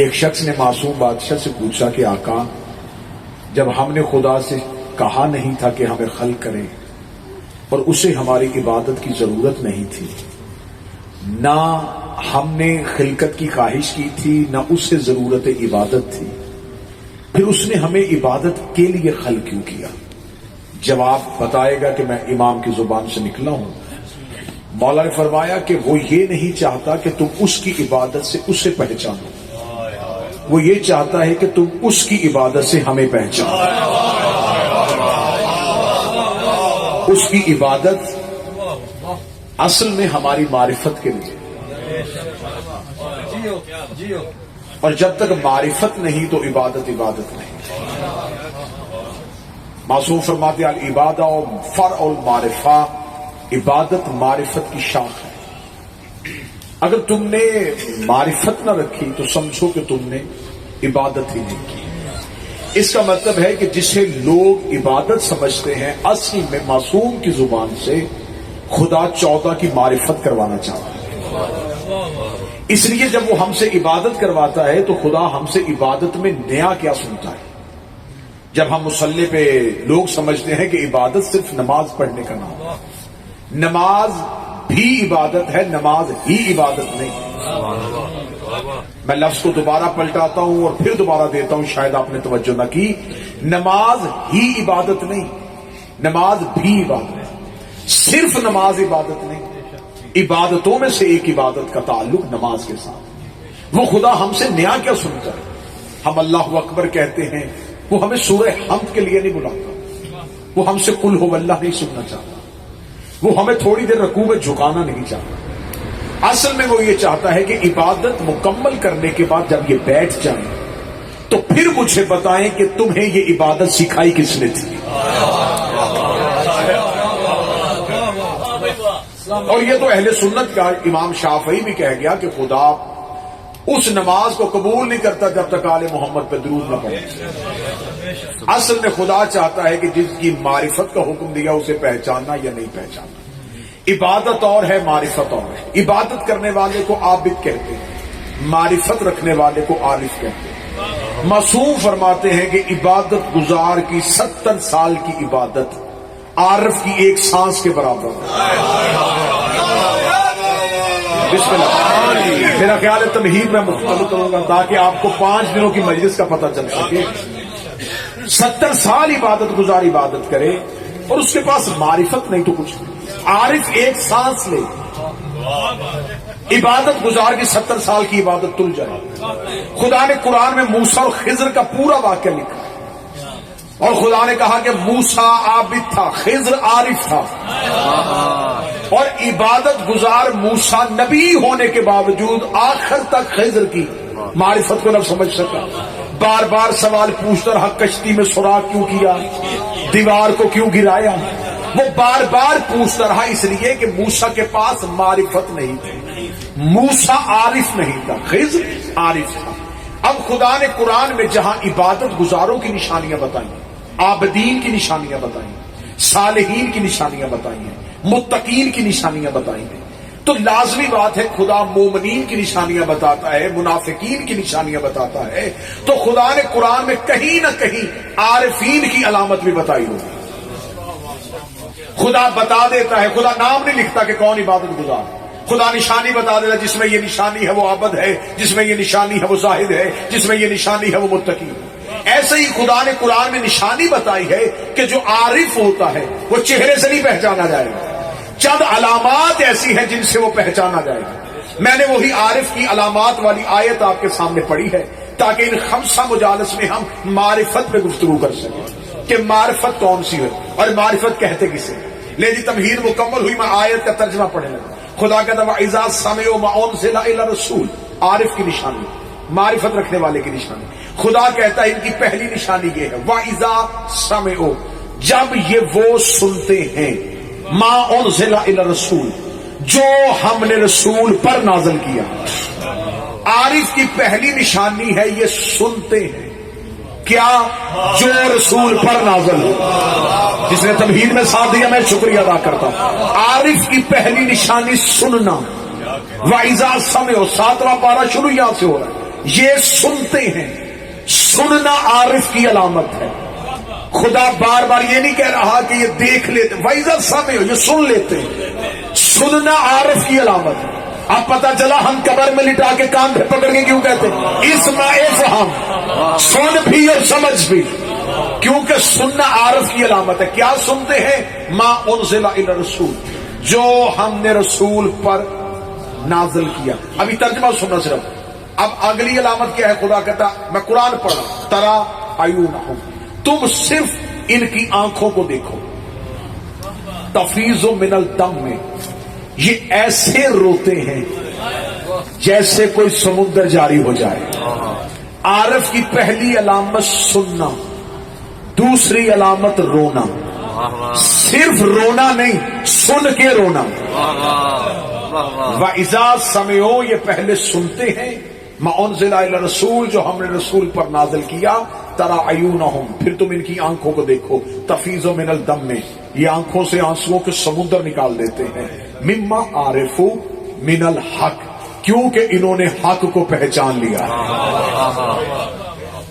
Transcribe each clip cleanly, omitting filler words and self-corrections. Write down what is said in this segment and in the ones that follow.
ایک شخص نے معصوم بادشاہ سے پوچھا کہ آقا، جب ہم نے خدا سے کہا نہیں تھا کہ ہمیں خلق کرے اور اسے ہماری عبادت کی ضرورت نہیں تھی، نہ ہم نے خلقت کی خواہش کی تھی، نہ اسے ضرورت عبادت تھی، پھر اس نے ہمیں عبادت کے لیے خلق کیوں کیا؟ جواب بتائے گا کہ میں امام کی زبان سے نکلا ہوں۔ مولا نے فرمایا کہ وہ یہ نہیں چاہتا کہ تم اس کی عبادت سے اسے پہچانو، وہ یہ چاہتا ہے کہ تم اس کی عبادت سے ہمیں پہچانو۔ اس کی عبادت اصل میں ہماری معرفت کے لیے، اور جب تک معرفت نہیں تو عبادت نہیں۔ معصوم فرماتے ہیں العبادہ و فرع المعرفہ، عبادت معرفت کی شاخ ہے۔ اگر تم نے معرفت نہ رکھی تو سمجھو کہ تم نے عبادت ہی نہیں کی۔ اس کا مطلب ہے کہ جسے لوگ عبادت سمجھتے ہیں، اصل میں معصوم کی زبان سے خدا 14 کی معرفت کروانا چاہتا ہے۔ اس لیے جب وہ ہم سے عبادت کرواتا ہے تو خدا ہم سے عبادت میں نیا کیا سنتا ہے؟ جب ہم مصلی پہ لوگ سمجھتے ہیں کہ عبادت صرف نماز پڑھنے کا نام ہے، نماز بھی عبادت ہے، نماز ہی عبادت نہیں۔ میں لفظ کو دوبارہ پلٹاتا ہوں اور پھر دوبارہ دیتا ہوں، شاید آپ نے توجہ نہ کی۔ نماز ہی عبادت نہیں، نماز بھی عبادت ہے۔ صرف نماز عبادت نہیں، عبادتوں میں سے ایک عبادت کا تعلق نماز کے ساتھ۔ وہ خدا ہم سے نیا کیا سنتا ہے؟ ہم اللہ اکبر کہتے ہیں، وہ ہمیں سورہ حمد کے لیے نہیں بلاتا، وہ ہم سے قل ہو اللہ نہیں سننا چاہتا، وہ ہمیں تھوڑی دیر رکوع میں جھکانا نہیں چاہتا۔ اصل میں وہ یہ چاہتا ہے کہ عبادت مکمل کرنے کے بعد جب یہ بیٹھ جائیں تو پھر مجھے بتائیں کہ تمہیں یہ عبادت سکھائی کس نے تھی۔ اور یہ تو اہل سنت کا امام شافعی بھی کہہ گیا کہ خدا اس نماز کو قبول نہیں کرتا جب تک آل محمد پہ درود نہ پڑے۔ اصل میں خدا چاہتا ہے کہ جس کی معرفت کا حکم دیا اسے پہچاننا یا نہیں پہچاننا۔ عبادت اور ہے، معرفت اور ہے۔ عبادت کرنے والے کو عابد کہتے ہیں، معرفت رکھنے والے کو عارف کہتے ہیں۔ معصوم فرماتے ہیں کہ عبادت گزار کی 70 سال کی عبادت عارف کی ایک سانس کے برابر ہے۔ بسم اللہ۔ میرا خیال ہے تمہید میں مختصر کروں گا تاکہ آپ کو 5 دنوں کی مجلس کا پتہ چل سکے۔ 70 سال عبادت گزار عبادت کرے اور اس کے پاس معرفت نہیں تو کچھ نہیں۔ عارف ایک سانس لے، عبادت گزار کی 70 سال کی عبادت تل جائے۔ خدا نے قرآن میں موسیٰ اور خضر کا پورا واقعہ لکھا ہے، اور خدا نے کہا کہ موسیٰ عابد تھا، خضر عارف تھا، اور عبادت گزار موسیٰ نبی ہونے کے باوجود آخر تک خضر کی معرفت کو نہ سمجھ سکا۔ بار بار سوال پوچھتا رہا، کشتی میں سوراخ کیوں کیا، دیوار کو کیوں گرایا؟ وہ بار بار پوچھتا رہا اس لیے کہ موسیٰ کے پاس معرفت نہیں تھی، موسیٰ عارف نہیں تھا، خضر عارف تھا۔ اب خدا نے قرآن میں جہاں عبادت گزاروں کی نشانیاں بتائیں، عابدین کی نشانیاں بتائیں، صالحین کی نشانیاں بتائیں ہیں، متقین کی نشانیاں بتائیں ہیں، تو لازمی بات ہے خدا مومنین کی نشانیاں بتاتا ہے، منافقین کی نشانیاں بتاتا ہے، تو خدا نے قرآن میں کہیں نہ کہیں عارفین کی علامت بھی بتائی ہوگی۔ خدا بتا دیتا ہے، خدا نام نہیں لکھتا کہ کون عبادت گزار، خدا نشانی بتا دیتا، جس میں یہ نشانی ہے وہ عابد ہے، جس میں یہ نشانی ہے وہ زاہد ہے، جس میں یہ نشانی ہے وہ متقی ہے۔ ایسے ہی خدا نے قرآن میں نشانی بتائی ہے کہ جو عارف ہوتا ہے وہ چہرے سے نہیں پہچانا جائے گا، چند علامات ایسی ہیں جن سے وہ پہچانا جائے گا۔ میں نے وہی عارف کی علامات والی آیت آپ کے سامنے پڑھی ہے تاکہ ان 5 مجالس میں ہم معرفت پہ گفتگو کر سکیں کہ معرفت کون سی ہے اور معرفت کہتے کسے۔ لے جی تمہید مکمل ہوئی، میں آیت کا ترجمہ پڑھنے لگا۔ خدا کہتا ہے وَإِذَا سَمِعُوا مَا أُنزِلَ إِلَى الرَّسُولِ، عارف کی نشانی، معرفت رکھنے والے کی نشانی۔ خدا کہتا ہے ان کی پہلی نشانی یہ ہے وَإِذَا سَمِعُوا، جب یہ وہ سنتے ہیں، مَا أُنزِلَ إِلَى الرَّسُولِ، جو ہم نے رسول پر نازل کیا۔ عارف کی پہلی نشانی ہے یہ سنتے ہیں، کیا؟ جو رسول پر نازل ہو۔ جس نے تمہید میں ساتھ دیا میں شکریہ ادا کرتا ہوں۔ عارف کی پہلی نشانی سننا۔ وَإِذَا سَمِعُوا، 7واں پارہ شروع یہاں سے ہو رہا ہے۔ یہ سنتے ہیں. سننا عارف کی علامت ہے. خدا بار بار یہ نہیں کہہ رہا کہ یہ دیکھ لیتے, وَإِذَا سَمِعُوا, یہ سن لیتے ہیں. سننا عارف کی علامت ہے. اب پتا چلا ہم قبر میں لٹا کے کان پہ پکڑ کے کیوں کہتے ہیں اسمع افہم, سن بھی اور سمجھ بھی, کیونکہ سننا عارف کی علامت ہے. کیا سنتے ہیں؟ ما انزل الی الرسول, جو ہم نے رسول پر نازل کیا. ابھی ترجمہ سننا صرف. اب اگلی علامت کیا ہے؟ خدا کہتا میں قرآن پڑھا, ترا عیونہم, تم صرف ان کی آنکھوں کو دیکھو. تفیض من الدم میں یہ ایسے روتے ہیں جیسے کوئی سمندر جاری ہو جائے. عارف کی پہلی علامت سننا, دوسری علامت رونا. صرف رونا نہیں, سن کے رونا. وَإِذَا سَمِعُوا, یہ پہلے سنتے ہیں. مَا أُنزِلَ إِلَى الرَّسُولِ, جو ہم نے رسول پر نازل کیا. تَرَى عَيُونَهُمْ, پھر تم ان کی آنکھوں کو دیکھو. تفیض من الدم میں یہ آنکھوں سے آنسوؤں کے سمندر نکال دیتے ہیں. مما عارفوا من الحق, کیونکہ انہوں نے حق کو پہچان لیا.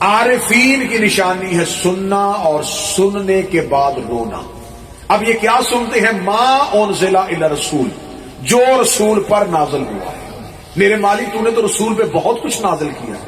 عارفین کی نشانی ہے سننا اور سننے کے بعد رونا. اب یہ کیا سنتے ہیں؟ ما انزل الی الرسول, جو رسول پر نازل ہوا ہے. میرے مالک تو نے تو رسول پہ بہت کچھ نازل کیا ہے.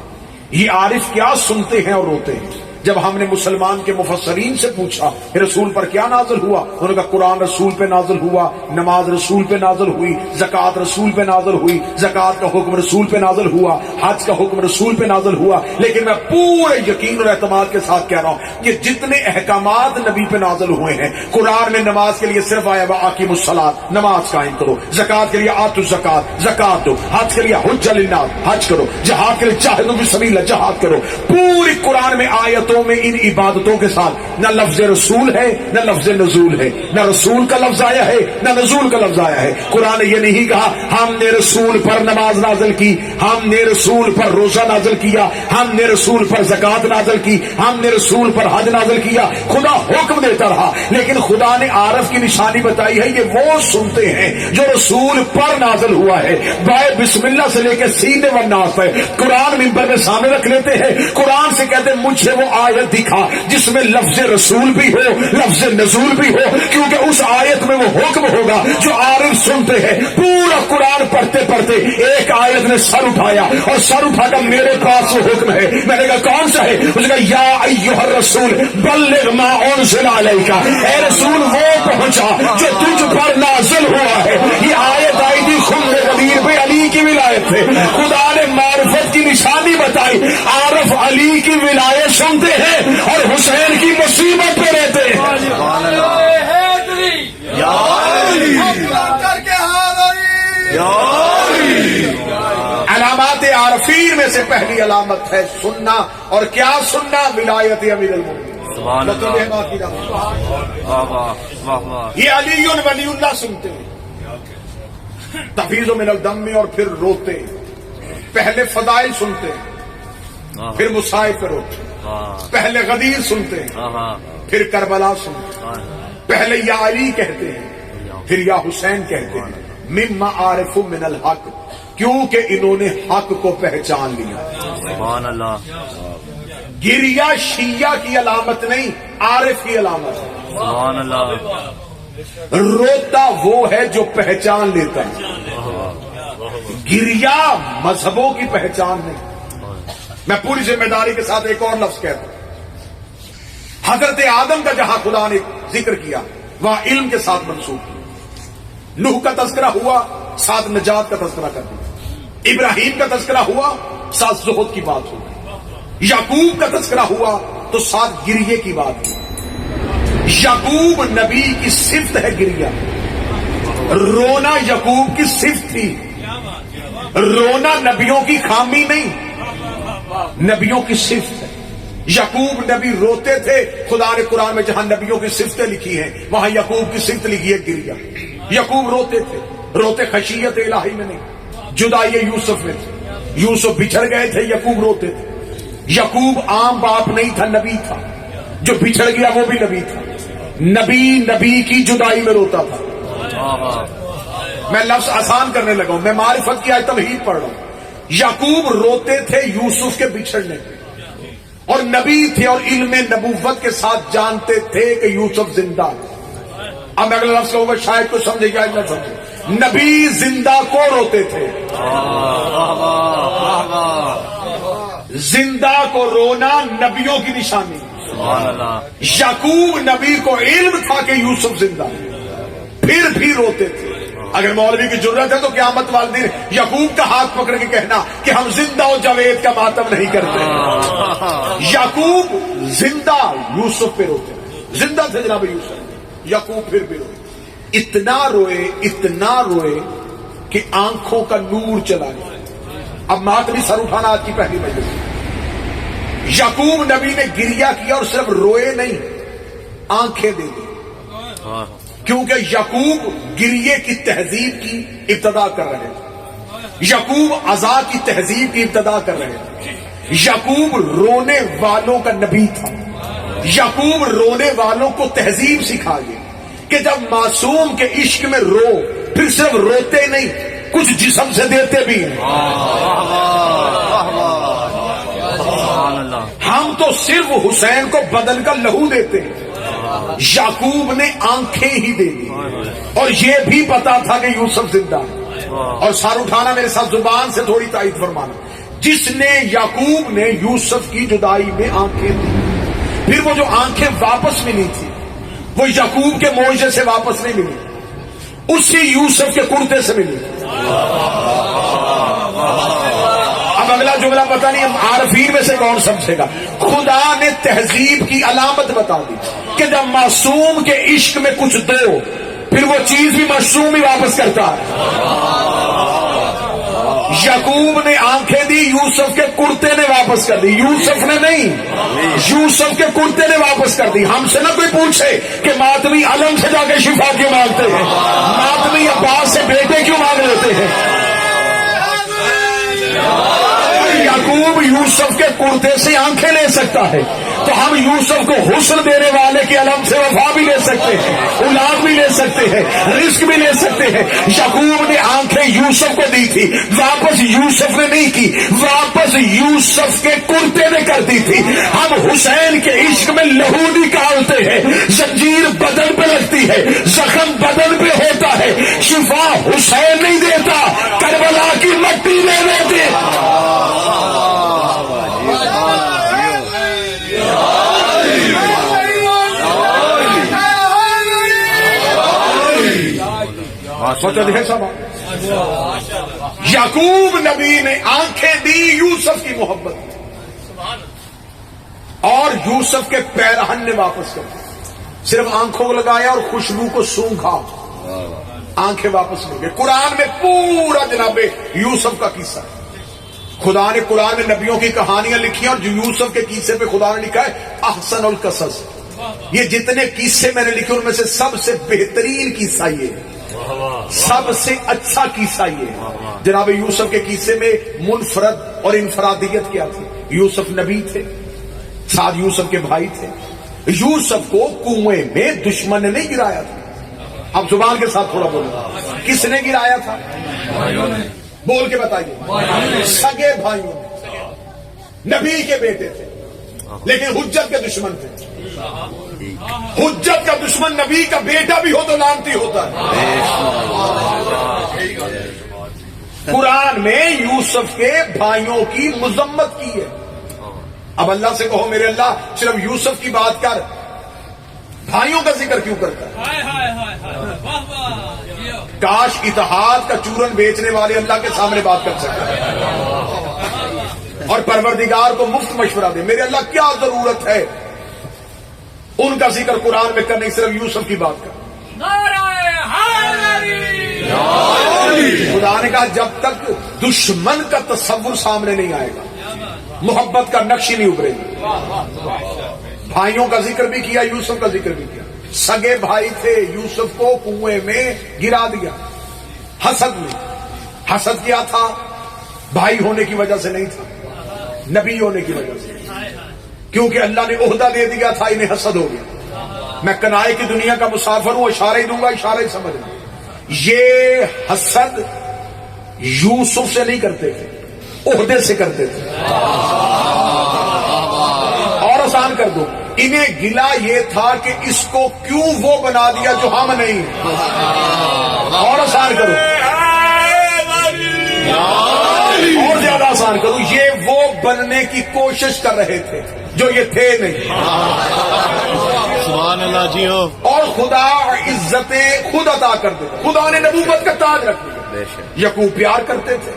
یہ عارف کیا سنتے ہیں اور روتے ہیں؟ جب ہم نے مسلمان کے مفسرین سے پوچھا رسول پر کیا نازل ہوا, انہوں نے کہا قرآن رسول پہ نازل ہوا, نماز رسول پہ نازل ہوئی, زکوٰۃ رسول پہ نازل ہوئی, زکوٰۃ کا حکم رسول پہ نازل ہوا, حج کا حکم رسول پہ نازل ہوا. لیکن میں پورے یقین اور اعتماد کے ساتھ کہہ رہا ہوں کہ جتنے احکامات نبی پہ نازل ہوئے ہیں, قرآن میں نماز کے لیے صرف آیا وَأَقِیمُوا الصَّلَاۃَ, نماز قائم کرو. زکوٰۃ کے لیے آتوا الزکوٰۃ, زکوٰۃ دو. حج کے لیے حج للناس, حج کرو. جہاد کے لیے جاہدوا فی سبیل اللہ, جہاد کرو. پوری قرآن میں آیتوں میں ان عبادتوں کے ساتھ نہ لفظ رسول ہے نہ لفظ نزول ہے, نہ رسول کا لفظ آیا ہے نہ نزول کا لفظ آیا ہے. قرآن یہ نہیں کہا ہم نے رسول پر نماز نازل کی, ہم نے رسول پر روزہ نازل کیا, ہم نے رسول پر زکوٰۃ نازل کی, ہم نے رسول پر حج نازل کیا. خدا حکم دیتا رہا, لیکن خدا نے عارف کی نشانی بتائی ہے. یہ وہ سنتے ہیں جو رسول پر نازل ہوا ہے. بائے بسم اللہ سے لے کے سینے والناس ہے قرآن منبر میں سامنے رکھ لیتے ہیں. قرآن سے کہتے ہیں مجھے وہ آیت دکھا جس میں لفظ رسول بھی ہو لفظ نزول بھی ہو, کیونکہ اس آیت میں وہ حکم ہوگا جو عارف سنتے ہیں. پورا قرآن پڑھتے پڑھتے ایک آیت نے سر اٹھایا اور سر اٹھا کر میرے پاس وہ حکم ہے. میں نے کہا کون سا ہے؟ اس نے کہا یا ایھا الرسول بلغ ما انزل الیک, اے رسول وہ پہنچا جو تجھ پر نازل ہوا ہے. یہ آیت آئی تھی خمر غدیر پہ, علی کی ولایت ہے. خدا نے معرفت کی نشانی بتائی. عارف علی کی ولایت سنتے ہیں اور حسین کی مصیبت پہ رہتے ہیں. علامات عارفین میں سے پہلی علامت ہے سننا. اور کیا سننا؟ ولایت امیر المومنین. یہ علی ولی اللہ سنتے ہیں. تفیض من الدم میں اور پھر روتے. پہلے فضائل سنتے ہیں پھر مصائب پہ روتے. پہلے غدیر سنتے ہیں پھر کربلا سنتے ہیں. پہلے یا علی کہتے ہیں پھر یا حسین کہتے ہیں. مما عارف من الحق, کیونکہ انہوں نے حق کو پہچان لیا. سبحان اللہ. گریا شیعہ کی علامت نہیں, عارف کی علامت ہے. سبحان اللہ. روتا وہ ہے جو پہچان لیتا ہے. گریا مذہبوں کی پہچان نہیں. میں پوری ذمہ داری کے ساتھ ایک اور لفظ کہتا ہوں. حضرت آدم کا جہاں خدا نے ذکر کیا وہاں علم کے ساتھ منسوب کیا. نوح کا تذکرہ ہوا, ساتھ نجات کا تذکرہ کر دیا. ابراہیم کا تذکرہ ہوا, ساتھ زہد کی بات ہوئی. یعقوب کا تذکرہ ہوا تو ساتھ گریے کی بات ہوئی. یعقوب نبی کی صفت ہے گریا. رونا یعقوب کی صفت تھی. رونا نبیوں کی خامی نہیں, نبیوں کی صفت ہے. یعقوب نبی روتے تھے. خدا نے قرآن میں جہاں نبیوں کی صفتیں لکھی ہیں وہاں یعقوب کی صفت لکھی ہے گریا. یعقوب روتے تھے. روتے خشیت الہی میں نہیں, جدائی یوسف میں تھے. یوسف بچھڑ گئے تھے, یعقوب روتے تھے. یعقوب عام باپ نہیں تھا, نبی تھا. جو بچھڑ گیا وہ بھی نبی تھا. نبی کی جدائی میں روتا تھا. میں لفظ آسان کرنے لگا ہوں, میں معرفت کی آیت تمہید پڑھ رہا ہوں. یعقوب روتے تھے یوسف کے بچھڑنے پہ، اور نبی تھے اور علم نبوت کے ساتھ جانتے تھے کہ یوسف زندہ ہے۔ اب میں اگلا لفظ کہوں گا شاید کوئی سمجھے گا نہ سمجھے، نبی زندہ کو روتے تھے، زندہ کو رونا نبیوں کی نشانی۔ یعقوب نبی کو علم تھا کہ یوسف زندہ ہے، پھر بھی روتے تھے۔ اگر مولوی کی ضرورت ہے تو قیامت والے دن یعقوب کا ہاتھ پکڑ کے کہنا کہ ہم زندہ و جاوید کا ماتم نہیں کرتے۔ یعقوب زندہ یوسف پہ روتے، زندہ تھے جناب یوسف، یعقوب پھر بھی روئے، اتنا روئے کہ آنکھوں کا نور چلا گیا۔ اب ماتمی سر اٹھانا آج کی پہلی مجلس۔ یعقوب نبی نے گریہ کیا اور صرف روئے نہیں، آنکھیں دے دی، کیونکہ یعقوب گریے کی تہذیب کی ابتدا کر رہے تھے، یعقوب عزا کی تہذیب کی ابتدا کر رہے تھے، یعقوب رونے والوں کا نبی تھا، یعقوب رونے والوں کو تہذیب سکھا گیا کہ جب معصوم کے عشق میں رو، پھر صرف روتے نہیں، کچھ جسم سے دیتے بھی ہیں۔ ہم تو صرف حسین کو بدل کر لہو دیتے ہیں، یعقوب نے آنکھیں ہی دے دی، اور یہ بھی پتا تھا کہ یوسف زندہ ہے۔ اور سر اٹھانا میرے ساتھ، زبان سے تھوڑی تائید فرمانا، جس نے یعقوب نے یوسف کی جدائی میں آنکھیں دی، پھر وہ جو آنکھیں واپس ملی تھی وہ یعقوب کے معجزے سے واپس نہیں ملی، اسی یوسف کے کرتے سے ملی۔ اب اگلا جملہ پتہ نہیں ہم عارفین میں سے کون سمجھے گا۔ خدا نے تہذیب کی علامت بتا دی کہ جب معصوم کے عشق میں کچھ دو، پھر وہ چیز بھی معصوم ہی واپس کرتا ہے۔ یعقوب نے آنکھیں دی، یوسف کے کرتے نے واپس کر دی، یوسف نے نہیں، یوسف کے کرتے نے واپس کر دی۔ ہم سے نہ کوئی پوچھے کہ ماتمی علم سے جا کے شفا کیوں مانگتے ہیں، ماتمی عباس سے بیٹے کیوں مانگ لیتے ہیں۔ یعقوب یوسف کے کرتے سے آنکھیں لے سکتا ہے تو ہم یوسف کو حسن دینے والے کے علم سے وفا بھی لے سکتے ہیں، اولاد بھی لے سکتے ہیں، رزق بھی لے سکتے ہیں۔ یعقوب نے آنکھیں یوسف کو دی تھی، واپس یوسف نے نہیں کی، واپس یوسف کے کرتے نے کر دی تھی۔ ہم حسین کے عشق میں لہو نکالتے ہیں، زنجیر بدن پہ لگتی ہے، زخم بدن پہ ہوتا ہے، شفا حسین نہیں دیتا، کربلا کی مٹی دے دیتے۔ یعقوب نبی نے آنکھیں دی یوسف کی محبت میں، اور یوسف کے پیرہن نے واپس کر دی، صرف آنکھوں کو لگایا اور خوشبو کو سونکھا، آنکھیں واپس لے گئے۔ قرآن میں پورا جناب یوسف کا قصہ ہے۔ خدا نے قرآن میں نبیوں کی کہانیاں لکھی ہیں، اور جو یوسف کے قصے پہ خدا نے لکھا ہے احسن القصص۔ یہ جتنے قصے میں نے لکھے ان میں سے سب سے بہترین قصہ یہ ہے، سب سے اچھا قصہ یہ ہے۔ جناب یوسف کے قصے میں منفرد اور انفرادیت کیا تھی؟ یوسف نبی تھے، ساتھ یوسف کے بھائی تھے۔ یوسف کو کنویں میں دشمن نے نہیں گرایا تھا۔ اب زبان کے ساتھ تھوڑا بولو، کس نے گرایا تھا؟ بول کے بتائیے۔ سگے بھائیوں نے، نبی کے بیٹے تھے لیکن حجت کے دشمن تھے۔ حجت کا دشمن نبی کا بیٹا بھی ہو تو لعنتی ہوتا ہے۔ قرآن میں یوسف کے بھائیوں کی مذمت کی ہے۔ اب اللہ سے کہو میرے اللہ صرف یوسف کی بات کر، بھائیوں کا ذکر کیوں کرتا ہے؟ کاش اتحاد کا چورن بیچنے والے اللہ کے سامنے بات کر سکتے اور پروردگار کو مفت مشورہ دے، میرے اللہ کیا ضرورت ہے ان کا ذکر قرآن میں کرنے، صرف یوسف کی بات کر۔ خدا نے کہا جب تک دشمن کا تصور سامنے نہیں آئے گا، محبت کا نقش نہیں ابھرے گا۔ بھائیوں کا ذکر بھی کیا، یوسف کا ذکر بھی کیا۔ سگے بھائی تھے، یوسف کو کنویں میں گرا دیا حسد میں۔ حسد کیا تھا؟ بھائی ہونے کی وجہ سے نہیں تھا، نبی ہونے کی وجہ سے، کیونکہ اللہ نے عہدہ دے دیا تھا، انہیں حسد ہو گیا۔ میں کنائے کی دنیا کا مسافر ہوں، اشارے دوں گا، اشارے سمجھنا۔ یہ حسد یوسف سے نہیں کرتے تھے، عہدے سے کرتے تھے. اور آسان کر دو, انہیں گلا یہ تھا کہ اس کو کیوں وہ بنا دیا جو ہم نہیں. اور آسان کرو, اور زیادہ آسان کرو, یہ وہ بننے کی کوشش کر رہے تھے جو یہ تھے نہیں. سبحان اللہ جی ہو. اور خدا عزتیں خود عطا کر دے. خدا نے نبوت کا تاج رکھ دیا. یعقوب پیار کرتے تھے,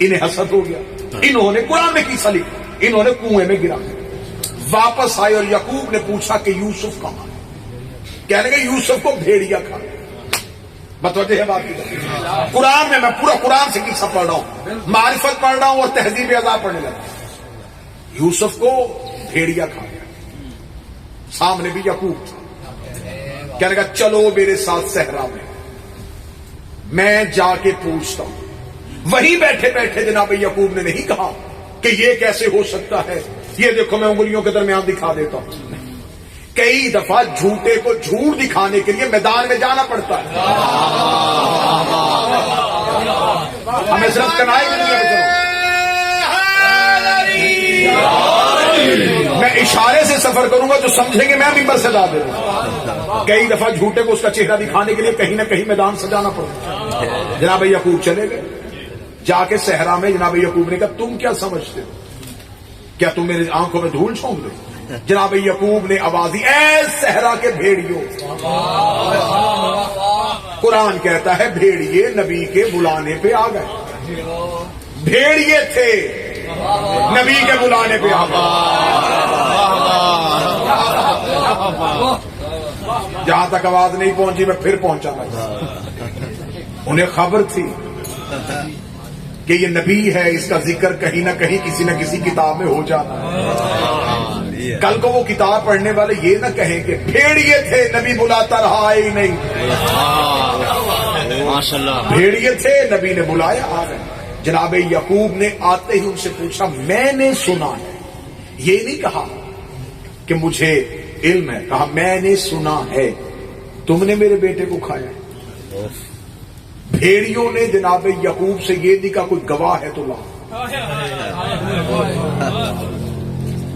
انہیں حسد ہو گیا. انہوں نے قرآن میں قصہ لکھا, انہوں نے کنویں میں گرا. واپس آئے اور یعقوب نے پوچھا کہ یوسف کہاں ہے؟ کہنے لگے یوسف کو بھیڑیا کھا. متوجہ ہے بات کی. قرآن میں پورا قرآن سے قصہ پڑھ رہا ہوں, معرفت پڑھ رہا ہوں اور تہذیب عذاب پڑھنے لگا. یوسف کو بھیڑیا کھا گیا. سامنے بھی یعقوب تھا. کہنے لگا چلو میرے ساتھ صحرا میں جا کے پوچھتا ہوں. وہیں بیٹھے بیٹھے جناب یعقوب نے نہیں کہا کہ یہ کیسے ہو سکتا ہے, یہ دیکھو میں انگلیوں کے درمیان دکھا دیتا ہوں. کئی دفعہ جھوٹے کو جھوٹ دکھانے کے لیے میدان میں جانا پڑتا ہے. ہمیں صرف کنائے کی دنیا میں چلو. میں اشارے سے سفر کروں گا جو سمجھیں گے میں ممبر سے لا دے دوں. کئی دفعہ جھوٹے کو اس کا چہرہ دکھانے کے لیے کہیں نہ کہیں میدان سے جانا پڑتا. جناب یعقوب چلے گئے. جا کے صحرا میں جناب یعقوب نے کہا تم کیا سمجھتے ہو, کیا تم میری آنکھوں میں دھول چھونک دے؟ جناب یعقوب نے آواز دی, اے صحرا کے بھیڑیوں. قرآن کہتا ہے بھیڑیے نبی کے بلانے پہ آ گئے. بھیڑیے تھے, نبی کے بلانے پہ آ گئے. جہاں تک آواز نہیں پہنچی میں پھر پہنچا تھا. انہیں خبر تھی کہ یہ نبی ہے, اس کا ذکر کہیں نہ کہیں کسی نہ کسی کتاب میں ہو جانا ہے. کل کو وہ کتاب پڑھنے والے یہ نہ کہیں کہ بھیڑیے تھے نبی بلاتا رہا آئے ہی نہیں. ماشاءاللہ بھیڑیے تھے نبی نے بلایا آ گئے. جناب یعقوب نے آتے ہی ان سے پوچھا میں نے سنا ہے. یہ نہیں کہا کہ مجھے علم ہے, کہا میں نے سنا ہے تم نے میرے بیٹے کو کھایا. بھیڑیوں نے جناب یعقوب سے یہ نہیں کہا کوئی گواہ ہے تو لا.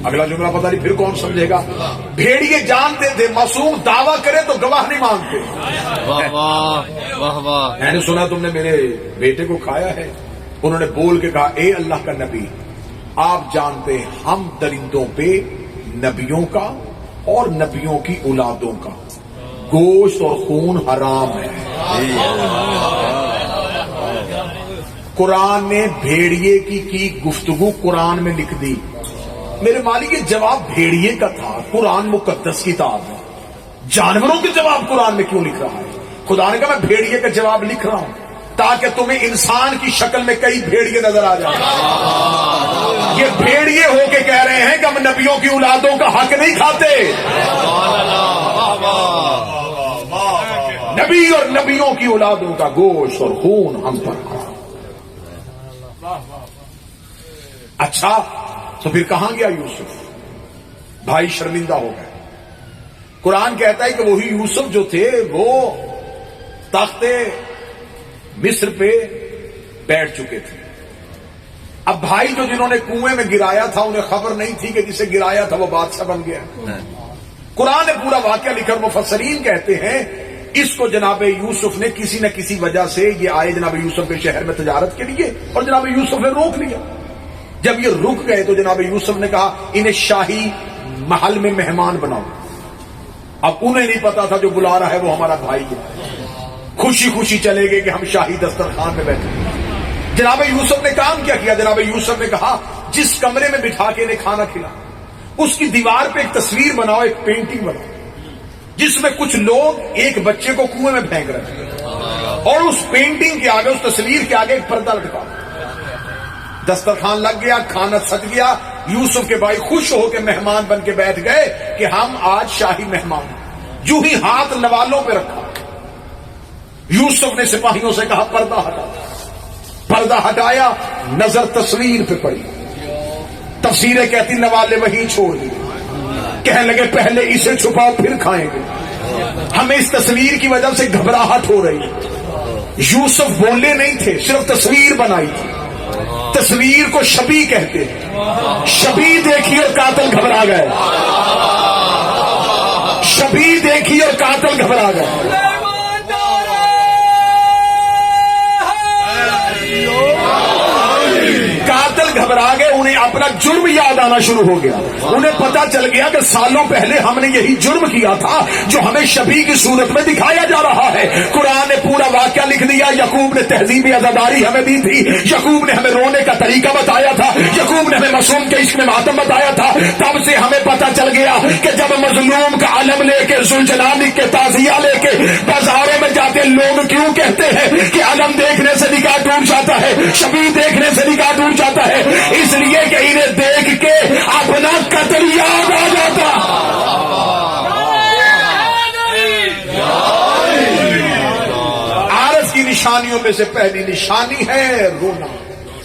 اگلا جملہ پتہ نہیں پھر کون سمجھے گا. بھیڑیے جانتے تھے معصوم دعویٰ کرے تو گواہ نہیں مانگتے. واہ واہ واہ واہ. میں نے سنا تم نے میرے بیٹے کو کھایا ہے. انہوں نے بول کے کہا اے اللہ کا نبی, آپ جانتے ہیں ہم درندوں پہ نبیوں کا اور نبیوں کی اولادوں کا گوشت اور خون حرام ہے. قرآن نے بھیڑیے کی گفتگو قرآن میں لکھ دی. میرے مالک یہ جواب بھیڑیے کا تھا. قرآن مقدس کتاب ہے, جانوروں کے جواب قرآن میں کیوں لکھ رہا ہے؟ خدا نے کہا میں بھیڑیے کا جواب لکھ رہا ہوں تاکہ تمہیں انسان کی شکل میں کئی بھیڑیے نظر آ جائیں. یہ بھیڑیے ہو کے کہہ رہے ہیں کہ ہم نبیوں کی اولادوں کا حق نہیں کھاتے. نبی اور نبیوں کی اولادوں کا گوشت اور خون ہم پر حرام. اچھا تو پھر کہاں گیا یوسف؟ بھائی شرمندہ ہو گئے. قرآن کہتا ہے کہ وہی یوسف جو تھے وہ تخت مصر پہ بیٹھ چکے تھے. اب بھائی جو جنہوں نے کنویں میں گرایا تھا انہیں خبر نہیں تھی کہ جسے گرایا تھا وہ بادشاہ بن گیا. قرآن نے پورا واقعہ لکھا. مفسرین کہتے ہیں اس کو جناب یوسف نے کسی نہ کسی وجہ سے, یہ آئے جناب یوسف کے شہر میں تجارت کے لیے اور جناب یوسف نے روک لیا. جب یہ رک گئے تو جناب یوسف نے کہا انہیں شاہی محل میں مہمان بناؤ. اب انہیں نہیں پتا تھا جو بلا رہا ہے وہ ہمارا بھائی ہے. خوشی خوشی چلے گئے کہ ہم شاہی دسترخوان میں بیٹھے. جناب یوسف نے کام کیا کیا؟ جناب یوسف نے کہا جس کمرے میں بٹھا کے انہیں کھانا کھلا اس کی دیوار پہ ایک تصویر بناؤ, ایک پینٹنگ بناؤ جس میں کچھ لوگ ایک بچے کو کنویں میں پھینک رہے ہیں اور اس پینٹنگ کے آگے, اس تصویر کے آگے ایک پردہ لٹکا. دسترخوان لگ گیا, کھانا سج گیا. یوسف کے بھائی خوش ہو کے مہمان بن کے بیٹھ گئے کہ ہم آج شاہی مہمان ہیں. جو ہی ہاتھ نوالوں پہ رکھا یوسف نے سپاہیوں سے کہا پردہ ہٹا. پردہ ہٹایا, نظر تصویر پہ پڑی. تفسیریں کہتی نوالے وہیں چھوڑ دیے. کہنے لگے پہلے اسے چھپاؤ پھر کھائیں گے. ہمیں اس تصویر کی وجہ سے گھبراہٹ ہو رہی ہے. یوسف بولے نہیں تھے, صرف تصویر بنائی تھی. تصویر کو شبیہ کہتے ہیں. شبیہ دیکھی اور قاتل گھبرا گئے. شبیہ دیکھی اور قاتل گھبرا گئے. قاتل گھبرا گئے. انہیں اپنا جرم یاد آنا شروع ہو گیا. انہیں پتا چل گیا کہ سالوں پہلے ہم نے یہی جرم کیا تھا جو ہمیں شبیہ کی صورت میں دکھایا جا رہا ہے. قرآن نے پورا واقعہ لکھ دیا. یعقوب نے تہذیب عزاداری ہمیں دی تھی. یعقوب نے ہمیں رونے کا طریقہ بتایا تھا. یعقوب نے ہمیں معصوم کے عشق میں ماتم بتایا تھا. تب سے ہمیں پتا چل گیا کہ جب مظلوم کا علم لے کے ذوالجلال کے تعزیہ لے کے بازاروں میں جاتے لوگ کیوں کہتے ہیں کہ علم دیکھنے سے نکاح ٹوٹ جاتا ہے, شبیہ دیکھنے سے نکاح ٹوٹ جاتا ہے؟ اس لیے کہ انہیں دیکھ کے اپنا قتل یاد آ جاتا. عارف کی نشانیوں میں سے پہلی نشانی ہے رونا.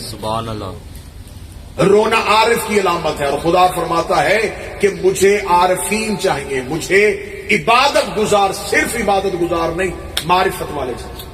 سبحان اللہ. رونا عارف کی علامت ہے. اور خدا فرماتا ہے کہ مجھے عارفین چاہیے, مجھے عبادت گزار, صرف عبادت گزار نہیں, معرفت والے چاہیے.